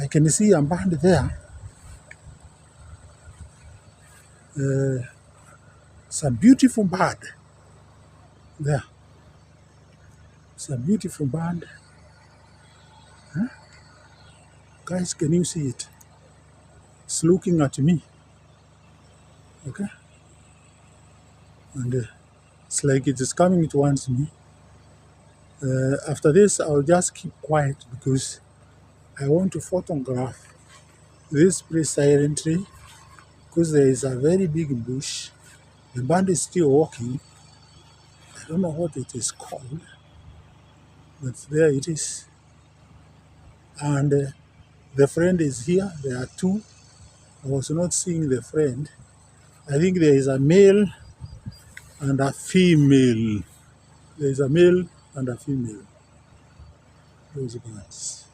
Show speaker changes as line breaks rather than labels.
can see a band there. It's a beautiful bird there. It's a beautiful bird. Huh? Guys, can you see it? It's looking at me. Okay? And it's like it is coming towards me. After this, I'll just keep quiet because I want to photograph this place silently because there is a very big bush. The bird is still walking. I don't know what it is called, but there it is. And the friend is here. There are two. I was not seeing the friend. I think there is a male and a female. There is a male and a female. Those birds.